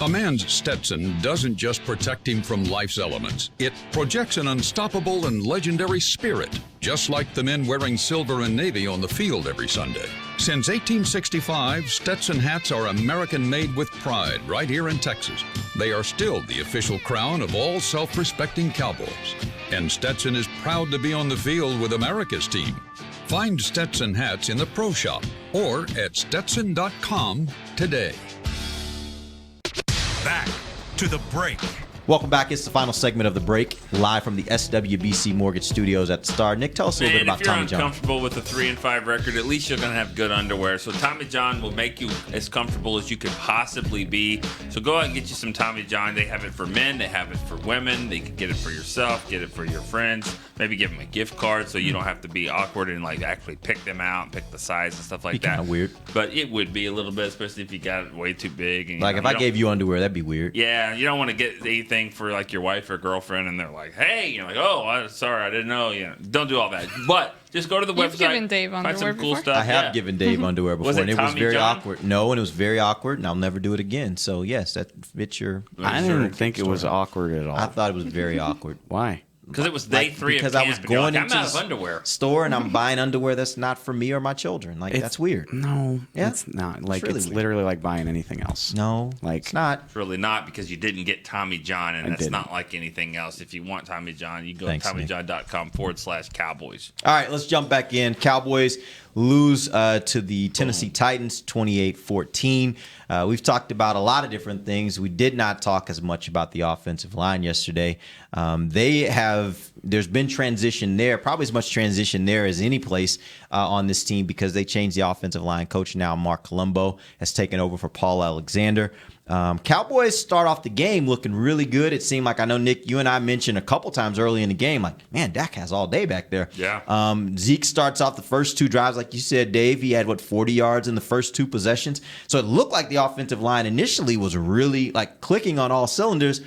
A man's Stetson doesn't just protect him from life's elements. It projects an unstoppable and legendary spirit, just like the men wearing silver and navy on the field every Sunday. Since 1865, Stetson hats are American-made with pride right here in Texas. They are still the official crown of all self-respecting Cowboys. And Stetson is proud to be on the field with America's team. Find Stetson hats in the Pro Shop or at Stetson.com today. Back to the break. Welcome back. It's the final segment of the break, live from the SWBC Mortgage Studios at the Star. Nick, tell us a little bit about Tommy If John. you're uncomfortable with a 3-5 record, at least you're going to have good underwear. So Tommy John will make you as comfortable as you could possibly be. So go out and get you some Tommy John. They have it for men. They have it for women. They can get it for yourself. Get it for your friends. Maybe give them a gift card so you don't have to be awkward and actually pick them out and pick the size and stuff like that. Kind of weird. But it would be a little bit, especially if you got it way too big. And, If I gave you underwear, that'd be weird. Yeah, you don't want to get anything for your wife or girlfriend, and they're like, "Hey," you're like, "Oh, sorry, I didn't know." Don't do all that. But just go to the You've website. given Dave find underwear some cool before? stuff. I have given Dave underwear before, Was it and it was Tommy very John? awkward. No, and it was very awkward, and I'll never do it again. So, yes, that fits your... I didn't think it was awkward at all. I thought it was very awkward. Why? Because it was day 3 because of I camp, was and you're going like, into I'm out of the underwear. store and I'm buying underwear that's not for me or my children. That's weird. No, Yeah? it's not. It's really It's weird. literally like buying anything else. No, it's not. It's really not, because you didn't get Tommy John, and I that's didn't. not like anything else. If you want Tommy John, you go Thanks, to Nick. TommyJohn.com/Cowboys. All right, let's jump back in. Cowboys lose to the Tennessee Titans 28-14. We've talked about a lot of different things. We did not talk as much about the offensive line yesterday. There's been transition there, probably as much transition there as any place on this team, because they changed the offensive line coach. Now Mark Colombo has taken over for Paul Alexander. Cowboys start off the game looking really good. It seemed like, I know, Nick, you and I mentioned a couple times early in the game, like, man, Dak has all day back there. Yeah. Zeke starts off the first 2 drives, like you said, Dave. He had, 40 yards in the first 2 possessions. So it looked like the offensive line initially was really, clicking on all cylinders.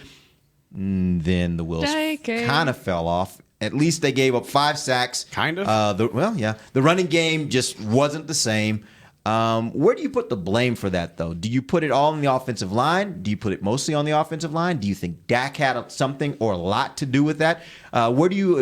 Then the wheels kind of fell off. At least they gave up 5 sacks. Kind of? The running game just wasn't the same. Where do you put the blame for that, though? Do you put it all on the offensive line? Do you put it mostly on the offensive line? Do you think Dak had something or a lot to do with that? How do you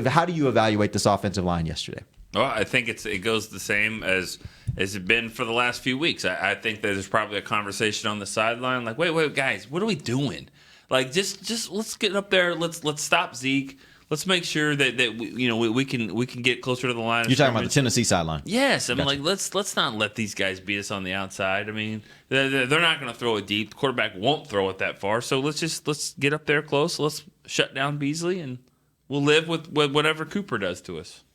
evaluate this offensive line yesterday? Well, I think it goes the same as it's been for the last few weeks. I think that there's probably a conversation on the sideline, like, wait, guys, what are we doing? Like, just let's get up there. Let's stop Zeke. Let's make sure that we can get closer to the line. You're talking about the Tennessee sideline. Yes, like let's not let these guys beat us on the outside. I mean, they're not going to throw it deep. The quarterback won't throw it that far. So let's get up there close. Let's shut down Beasley, and we'll live with whatever Cooper does to us.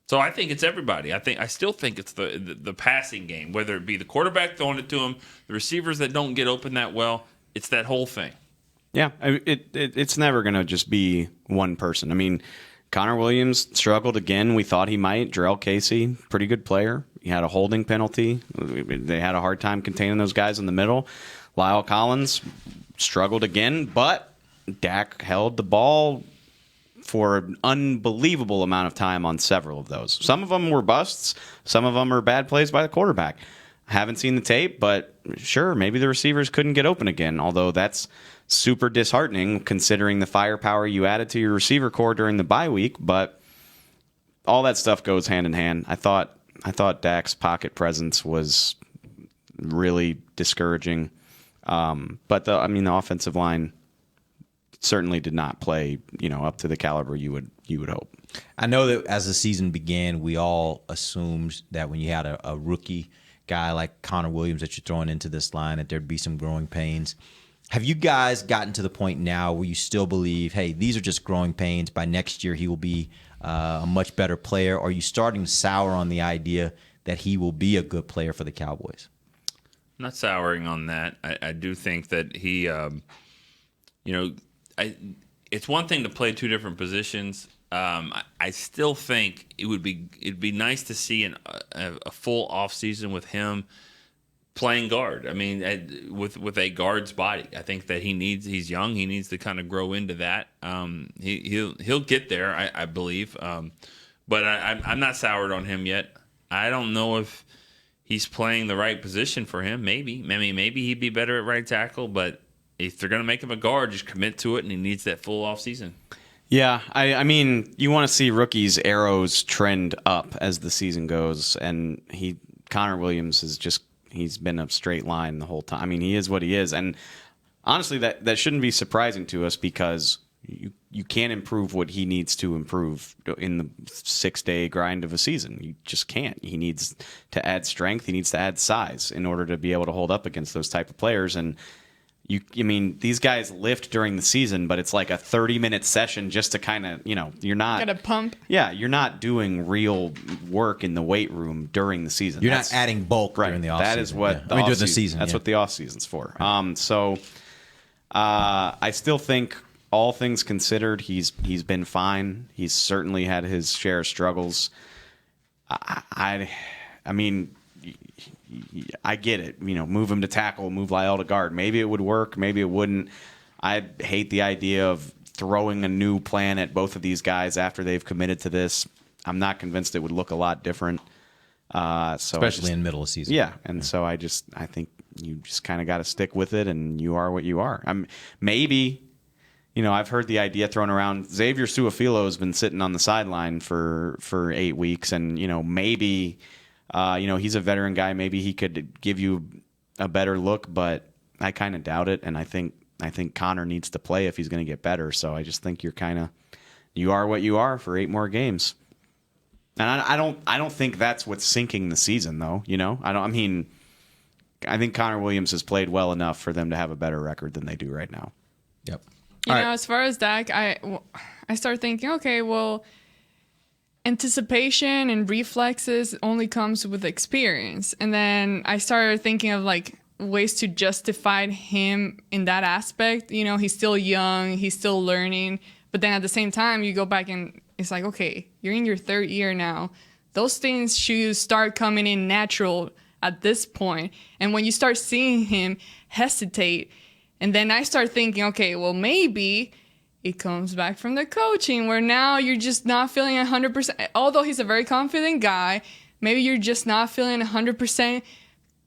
So I think it's everybody. I still think it's the passing game, whether it be the quarterback throwing it to him, the receivers that don't get open that well. It's that whole thing. Yeah, it's never going to just be one person. I mean, Connor Williams struggled again. We thought he might. Jarrell Casey, pretty good player. He had a holding penalty. They had a hard time containing those guys in the middle. Lyle Collins struggled again, but Dak held the ball for an unbelievable amount of time on several of those. Some of them were busts. Some of them are bad plays by the quarterback. I haven't seen the tape, but sure, maybe the receivers couldn't get open again, although that's super disheartening considering the firepower you added to your receiver core during the bye week, but all that stuff goes hand in hand. I thought Dak's pocket presence was really discouraging, but the offensive line certainly did not play, up to the caliber you would hope. I know that as the season began, we all assumed that when you had a rookie guy like Connor Williams that you're throwing into this line, that there'd be some growing pains. Have you guys gotten to the point now where you still believe, hey, these are just growing pains, by next year he will be a much better player? Or are you starting to sour on the idea that he will be a good player for the Cowboys? I'm not souring on that. I do think that he, it's one thing to play 2 different positions. I still think it'd be nice to see a full offseason with him playing guard. I mean, with a guard's body. I think that he's young. He needs to kind of grow into that. He'll get there, I believe. But I'm not soured on him yet. I don't know if he's playing the right position for him. Maybe he'd be better at right tackle, but if they're going to make him a guard, just commit to it, and he needs that full offseason. Yeah, I mean, you want to see rookies' arrows trend up as the season goes, and Connor Williams he's been a straight line the whole time. I mean, he is what he is, and honestly, that shouldn't be surprising to us because you can't improve what he needs to improve in the 6-day grind of a season. You just can't. He needs to add strength. He needs to add size in order to be able to hold up against those type of players, and these guys lift during the season, but it's like a 30-minute session just to kind of, you're not... Got to pump. Yeah, you're not doing real work in the weight room during the season. You're not adding bulk during the offseason. That is what during the season. That's what the offseason's for. So I still think, all things considered, he's been fine. He's certainly had his share of struggles. I mean... I get it. Move him to tackle, move Lyle to guard. Maybe it would work. Maybe it wouldn't. I hate the idea of throwing a new plan at both of these guys after they've committed to this. I'm not convinced it would look a lot different. Especially in the middle of the season. Yeah, and so I think you just kind of got to stick with it, and you are what you are. Maybe, I've heard the idea thrown around. Xavier Su'a-Filo has been sitting on the sideline for 8 weeks, and maybe. He's a veteran guy. Maybe he could give you a better look, but I kind of doubt it. And I think Connor needs to play if he's going to get better. So I just think you are what you are for 8 more games. And I don't think that's what's sinking the season, though. I think Connor Williams has played well enough for them to have a better record than they do right now. Yep. As far as Dak, I start thinking, okay, well, anticipation and reflexes only comes with experience. And then I started thinking of ways to justify him in that aspect. You know, he's still young, he's still learning. But then at the same time, you go back and it's like, okay, you're in your third year now. Those things should start coming in natural at this point. And when you start seeing him hesitate, and then I start thinking, okay, well, maybe it comes back from the coaching where now you're just not feeling 100%. Although he's a very confident guy, maybe you're just not feeling 100%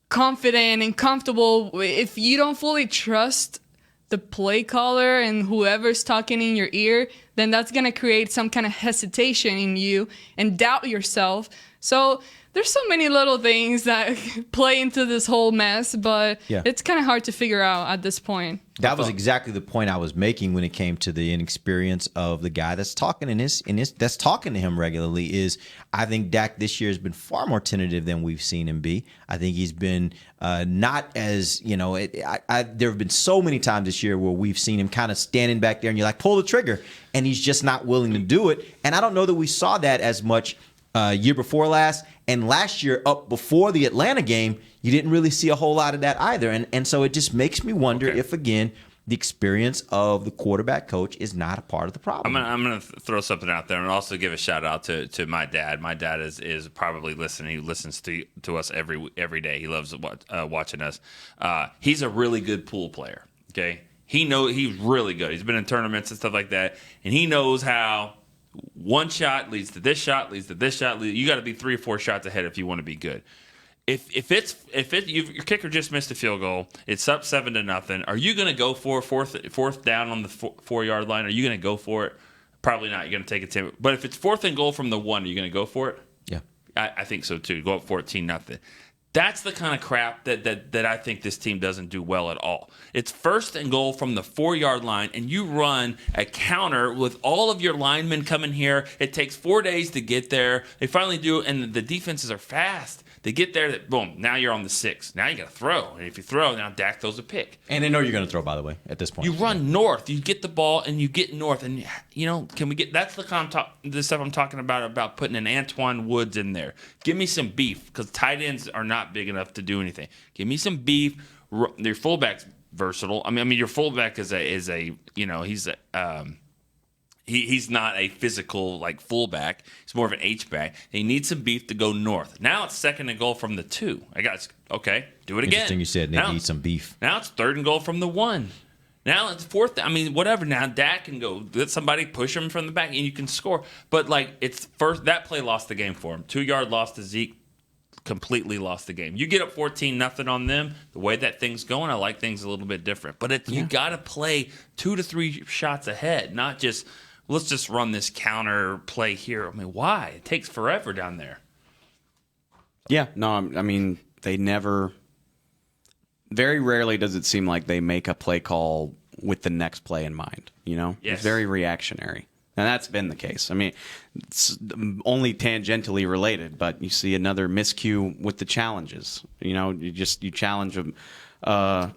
confident and comfortable. If you don't fully trust the play caller and whoever's talking in your ear, then that's going to create some kind of hesitation in you and doubt yourself. So there's so many little things that play into this whole mess, but it's kind of hard to figure out at this point. That was exactly the point I was making when it came to the inexperience of the guy that's talking that's talking to him regularly. Is I think Dak this year has been far more tentative than we've seen him be. I think he's been not as there have been so many times this year where we've seen him kind of standing back there and you're like, pull the trigger, and he's just not willing to do it. And I don't know that we saw that as much year before last. And last year, up before the Atlanta game, you didn't really see a whole lot of that either. And so it just makes me wonder if, again, the experience of the quarterback coach is not a part of the problem. I'm gonna throw something out there and also give a shout out to my dad. My dad is probably listening. He listens to us every day. He loves watching us. He's a really good pool player. Okay, he's really good. He's been in tournaments and stuff like that, and he knows how one shot leads to this shot, leads to this shot. You got to be 3 or 4 shots ahead if you want to be good. If your kicker just missed a field goal, it's up 7-0. Are you going to go for fourth down on the 4-yard line? Are you going to go for it? Probably not. You're going to take a 10. But if it's 4th and goal from the 1, are you going to go for it? Yeah, I think so too. Go up 14-0. That's the kind of crap that I think this team doesn't do well at all. It's 1st and goal from the 4-yard line, and you run a counter with all of your linemen coming here. It takes 4 days to get there. They finally do, and the defenses are fast. They get there, boom, now you're on the 6. Now you got to throw. And if you throw, now Dak throws a pick. And they know you're going to throw, by the way, at this point. You run north. You get the ball, and you get north. And, can we get – that's the stuff I'm talking about putting an Antoine Woods in there. Give me some beef because tight ends are not big enough to do anything. Give me some beef. Your fullback's versatile. I mean, your fullback he's not a physical like fullback. He's more of an H-back. He needs some beef to go north. Now it's 2nd and goal from the 2. Do it again. Interesting you said they need some beef. Now it's 3rd and goal from the 1. Now it's 4th. I mean, whatever. Now Dak can go. Let somebody push him from the back, and you can score. But it's first. That play lost the game for him. 2-yard loss to Zeke. Completely lost the game. You get up 14-0 on them. The way that thing's going, I like things a little bit different. But you got to play 2 to 3 shots ahead, not just let's just run this counter play here. I mean, why? It takes forever down there. Yeah, no, I mean, they never. Very rarely does it seem like they make a play call with the next play in mind. Yes. It's very reactionary. And that's been the case. I mean, it's only tangentially related, but you see another miscue with the challenges. You challenge them,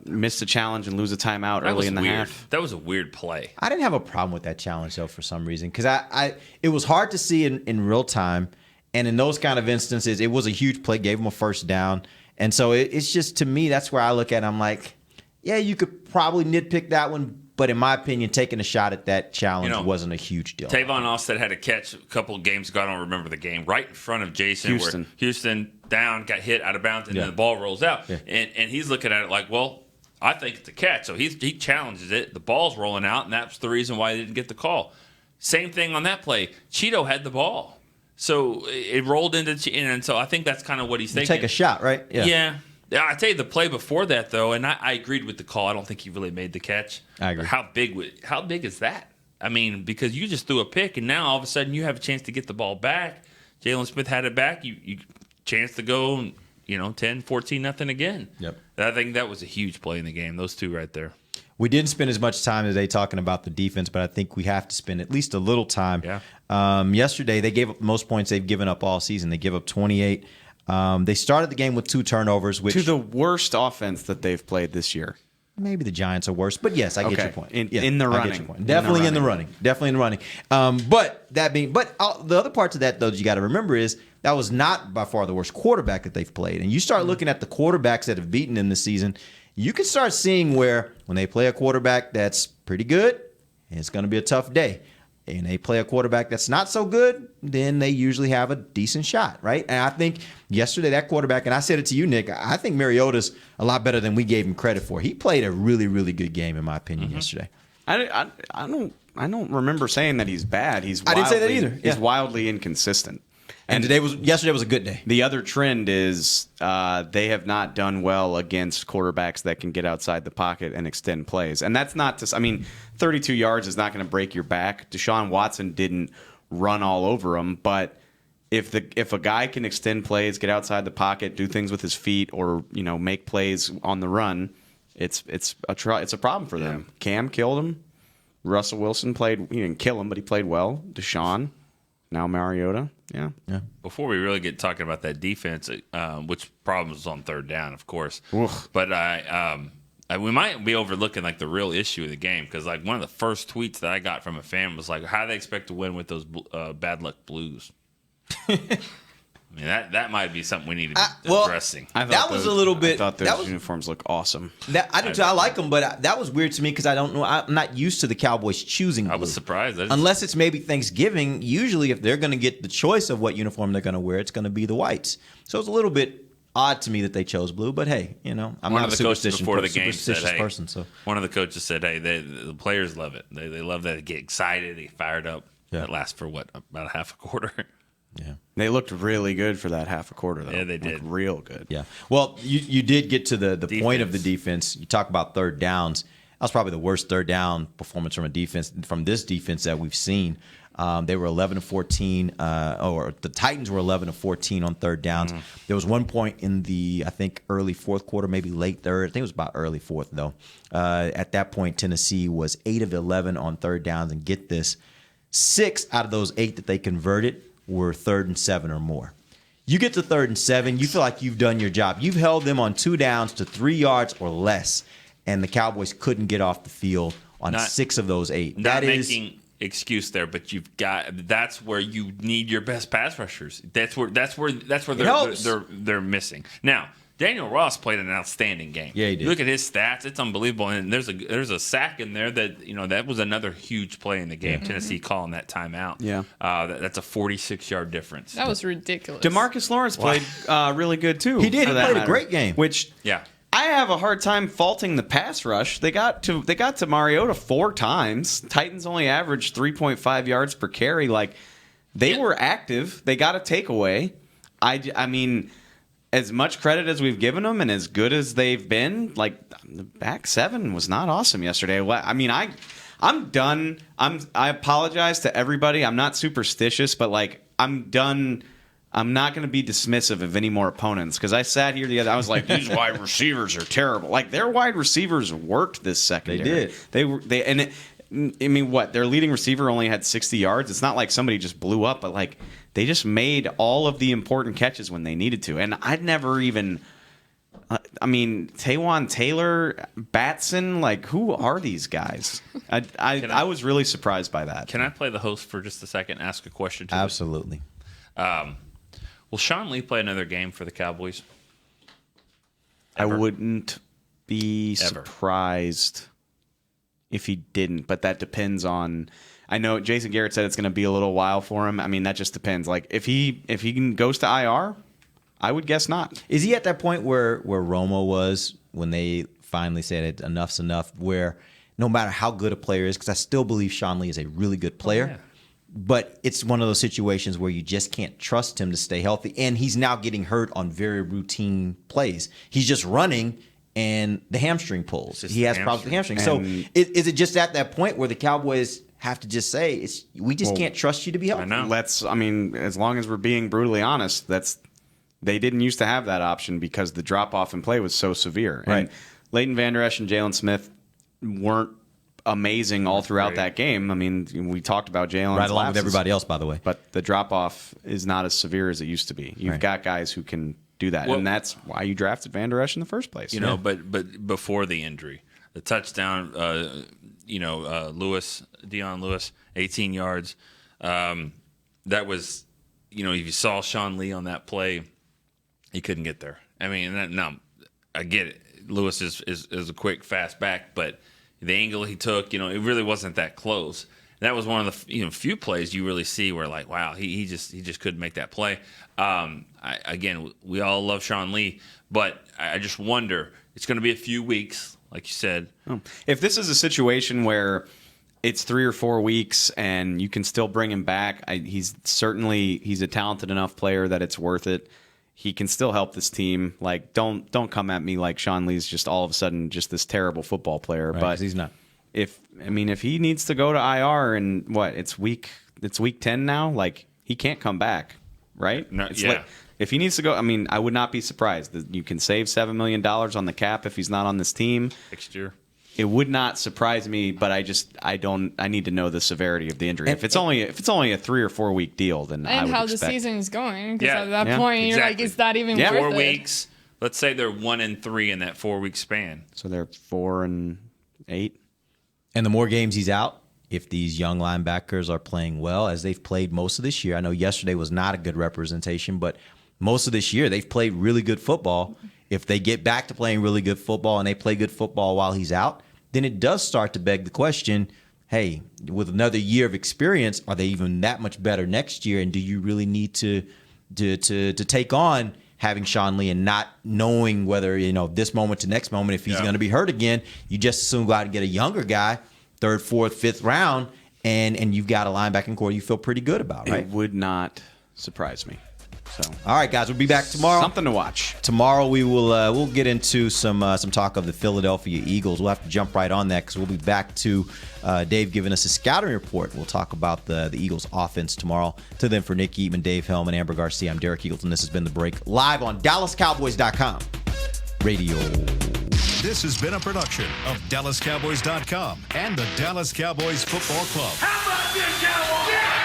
miss the challenge and lose a timeout early in the half. That was a weird play. I didn't have a problem with that challenge, though, for some reason, because it was hard to see in real time. And in those kind of instances, it was a huge play, gave them a 1st down. And so it's just, to me, that's where I look at it. I'm like, yeah, you could probably nitpick that one. But in my opinion, taking a shot at that challenge wasn't a huge deal. Tavon Austin had a catch a couple of games ago. I don't remember the game. Right in front of Jason. Where Houston down, got hit out of bounds, and then the ball rolls out. Yeah. And he's looking at it like, well, I think it's a catch. So he challenges it. The ball's rolling out, and that's the reason why they didn't get the call. Same thing on that play. Cheeto had the ball. So it rolled into – and so I think that's kind of what he's thinking. Take a shot, right? Yeah. Yeah, I tell you the play before that though, and I agreed with the call. I don't think he really made the catch. I agree. How big is that? I mean, because you just threw a pick, and now all of a sudden you have a chance to get the ball back. Jalen Smith had it back. You chance to go, 10-14-0 again. Yep. I think that was a huge play in the game. Those two right there. We didn't spend as much time today talking about the defense, but I think we have to spend at least a little time. Yeah. Yesterday, they gave up the most points they've given up all season. They give up 28. They started the game with 2 turnovers, which to the worst offense that they've played this year. Maybe the Giants are worse, but yes, I get your point. In the running, I get your point. Definitely in the running. The other part to that, though, you got to remember is that was not by far the worst quarterback that they've played. And you start looking at the quarterbacks that have beaten them this season, you can start seeing where when they play a quarterback that's pretty good, it's going to be a tough day. And they play a quarterback that's not so good, then they usually have a decent shot, right? And I think yesterday that quarterback, and I said it to you, Nick, I think Mariota's a lot better than we gave him credit for. He played a really, really good game, in my opinion, yesterday. I don't remember saying that he's bad. I didn't say that either. He's wildly inconsistent. And yesterday was a good day. The other trend is they have not done well against quarterbacks that can get outside the pocket and extend plays. And that's not to, I mean, 32 yards is not going to break your back. Deshaun Watson didn't run all over him, but if a guy can extend plays, get outside the pocket, do things with his feet, or make plays on the run, it's a problem for them. Cam killed him. Russell Wilson he didn't kill him, but he played well. Deshaun. Now Mariota, yeah. Before we really get talking about that defense, which problem was on third down, of course. Oof. But we might be overlooking like the real issue of the game, because like one of the first tweets that I got from a fan was like, "How do they expect to win with those bad luck Blues?" I mean, that might be something we need to be addressing. I thought those uniforms look awesome. I do too. I like them, but that was weird to me because I don't know. I'm not used to the Cowboys choosing blue. I was surprised. Unless it's maybe Thanksgiving. Usually, if they're going to get the choice of what uniform they're going to wear, it's going to be the whites. So it's a little bit odd to me that they chose blue. But hey, I'm not a superstitious person. So one of the coaches said, "Hey, the players love it. They love that. They get excited. They fired up. That lasts for about a half a quarter." Yeah, they looked really good for that half a quarter, though. Yeah, they did. Real good. Yeah. Well, you did get to the point of the defense. You talk about third downs. That was probably the worst third down performance from this defense that we've seen. They were 11-14, or the Titans were 11-14 on third downs. There was one point in the, I think, early fourth quarter, maybe late third. I think it was about early fourth, though. At that point, Tennessee was 8 of 11 on third downs. And get this, 6 out of those 8 that they converted were 3rd and 7 or more. You get to 3rd and 7, you feel like you've done your job. You've held them on 2 downs to 3 yards or less, and the Cowboys couldn't get off the field on 6 of those 8. Not making excuse there, but that's where you need your best pass rushers. That's where they're missing. Now, Daniel Ross played an outstanding game. Yeah, he did. Look at his stats; it's unbelievable. And there's a sack in there that was another huge play in the game. Tennessee calling that timeout. Yeah, that's a 46-yard difference. That was ridiculous. DeMarcus Lawrence played really good too. He did. He played a great game. I have a hard time faulting the pass rush. They got to Mariota 4 times. Titans only averaged 3.5 yards per carry. Like, they were active. They got a takeaway. I mean, as much credit as we've given them and as good as they've been, like, the back 7 was not awesome yesterday. I mean, I'm done. I apologize to everybody. I'm not superstitious, but like, I'm done. I'm not going to be dismissive of any more opponents, because I sat here I was like, these wide receivers are terrible. Like, their wide receivers worked this secondary. They did. I mean, what? Their leading receiver only had 60 yards. It's not like somebody just blew up, but like, they just made all of the important catches when they needed to. And I'd never even. I mean, Taywan Taylor, Batson, like, who are these guys? I was really surprised by that. Can I play the host for just a second and ask a question to Absolutely. Will Sean Lee play another game for the Cowboys? Ever? I wouldn't be surprised if he didn't, but that depends on. I know Jason Garrett said it's going to be a little while for him. I mean, that just depends. Like, if he goes to IR, I would guess not. Is he at that point where Romo was when they finally said enough's enough, where no matter how good a player is, because I still believe Sean Lee is a really good player. Oh, yeah. But it's one of those situations where you just can't trust him to stay healthy. And he's now getting hurt on very routine plays. He's just running, and the hamstring pulls. He has problems with the hamstring. So is it just at that point where the Cowboys have to just say, we just can't trust you to be healthy? I know. As long as we're being brutally honest, they didn't used to have that option because the drop-off in play was so severe. Right. And Leighton Vander Esch and Jalen Smith weren't amazing all throughout that game. I mean, we talked about Jalen right along with everybody else, by the way. But the drop-off is not as severe as it used to be. You've got guys who can do that, and that's why you drafted Vander Esch in the first place. But before the injury, the touchdown, Dion Lewis, 18 yards, that was if you saw Sean Lee on that play, he couldn't get there. I mean, no, I get it. Lewis is a quick, fast back, but the angle he took, it really wasn't that close. That was one of the few plays you really see where like, wow, he just couldn't make that play. Again, we all love Sean Lee, but I just wonder, it's going to be a few weeks, like you said. If this is a situation where it's 3 or 4 weeks and you can still bring him back, he's a talented enough player that it's worth it. He can still help this team. Like, don't come at me like Sean Lee's just all of a sudden just this terrible football player. Right, but he's not. If he needs to go to IR and it's week 10 now, like he can't come back, right? No, if he needs to go, I would not be surprised that you can save $7 million on the cap if he's not on this team next year. It would not surprise me, but I need to know the severity of the injury. If it's only a 3 or 4 week deal, then I And would how expect. the season is going. Because at that Yeah, point, you're like, exactly. is that even worth 4 it? weeks. Let's say they're 1-3 in that 4 week span. So they're 4-8. And the more games he's out, if these young linebackers are playing well, as they've played most of this year. I know yesterday was not a good representation, but most of this year they've played really good football. If they get back to playing really good football and they play good football while he's out, then it does start to beg the question, hey, with another year of experience, are they even that much better next year? And do you really need to take on having Sean Lee and not knowing whether, this moment to next moment, if he's going to be hurt again, you just assume go out and get a younger guy, 3rd, 4th, 5th round, and you've got a linebacking core you feel pretty good about, right? It would not surprise me. So, all right, guys, we'll be back tomorrow. Something to watch. Tomorrow we will we'll get into some talk of the Philadelphia Eagles. We'll have to jump right on that because we'll be back to Dave giving us a scouting report. We'll talk about the Eagles offense tomorrow. To them, for Nick Eatman, Dave Hellman, Amber Garcia, I'm Derek Eagleton. This has been The Break, live on DallasCowboys.com radio. This has been a production of DallasCowboys.com and the Dallas Cowboys Football Club. How about this, Cowboys? Yeah!